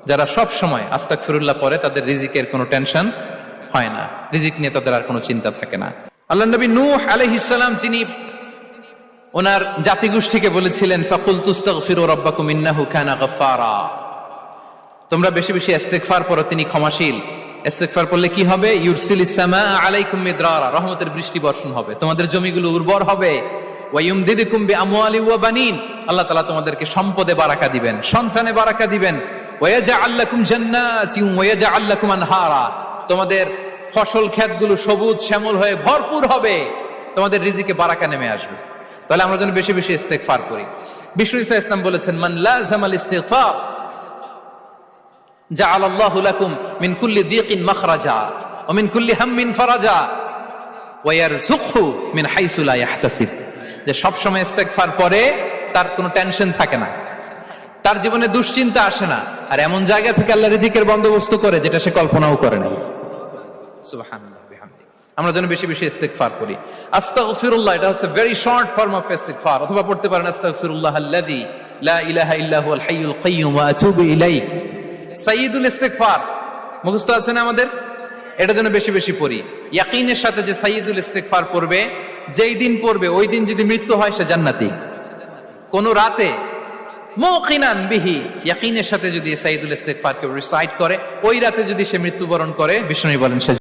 যারা সব সময় আস্তাগফিরুল্লাহ পড়ে তাদের রিজিকের কোনো টেনশন হয় না, রিজিক নিয়ে তাদের আর কোনো চিন্তা থাকে না। আল্লাহ নবী নূহ আলাইহিস সালাম যিনি ওনার জাতিগোষ্ঠীকে বলেছিলেন ফাকুলতু আস্তাগফিরু রাব্বাকুম ইন্নাহু কানা গাফফারা, তোমরা বেশি বেশি ইস্তেগফার পড়ো, তিনি ক্ষমাশীল। ইস্তেগফার পড়লে কি হবে? ইউরসিলিস সামাআ আলাইকুম মিদরারা, রহমতের বৃষ্টি বর্ষণ হবে, তোমাদের জমিগুলো উর্বর হবে। ওয়া ইউমদিদুকুম বিআমওয়ালি ওয়া বানিন, আল্লাহ তাআলা তোমাদেরকে সম্পদে বারাকা দিবেন, সন্তানে বারাকা দিবেন। ওয়া ইয়াজআল লাকুম জান্নাতিন ওয়া ইয়াজআল লাকুম আনহারা, তোমাদের ফসল ক্ষেতগুলো সবুজ শ্যামল হয়ে ভরপুর হবে, তোমাদের রিজিকে বারাকা নেমে আসবে। তাহলে আমরা যেন বেশি বেশি ইস্তেগফার করি। বিষ্ণু ঈসা ইসলাম বলেছেন মান লাযামাল ইস্তিগফার জাআলাল্লাহু লাকুম মিন কুল্লি দিকিন মাখরাজা ওয়া মিন কুল্লি হাম্মিন ফারাজা ওয়া ইয়ারযুকহু মিন হাইসু লা ইয়াহতাসিব, যে সব সময় ইস্তেগফার পড়ে তার কোনো টেনশন থাকে না, তার জীবনে দুশ্চিন্তা আসে না, আর এমন জায়গা থেকে আল্লাহ রিজিকের বন্দোবস্ত করে যেটা সে কল্পনাও করে নাই। সুবহানাল্লাহ বিহামদি। আমরা যেন বেশি বেশি ইস্তেগফার করি। আস্তাগফিরুল্লাহ, এটা হচ্ছে ভেরি শর্ট ফর্ম অফ ইস্তেগফার। অথবা পড়তে পারেন আস্তাগফিরুল্লাহ আল্লাযী লা ইলাহা ইল্লা হুয়াল হাইয়ুল কাইয়্যুম ওয়া আতুবু ইলাইহি। সাইয়্যিদুল ইস্তেগফার মুখস্থ আছে না আমাদের? এটা যেন বেশি বেশি পড়ি। ইয়াকিনের সাথে যে সাইয়্যিদুল ইস্তেগফার পড়বে, যেই দিন পড়বে ওই দিন যদি মৃত্যু হয় সে জান্নাতি। কোন রাতে মুকিনান বিহি, ইয়াকিনের সাথে যদি সাইয়্যিদুল ইস্তেগফারকে রিসাইট করে, ওই রাতে যদি সে মৃত্যুবরণ করে, বিষ্ণু বলেন সে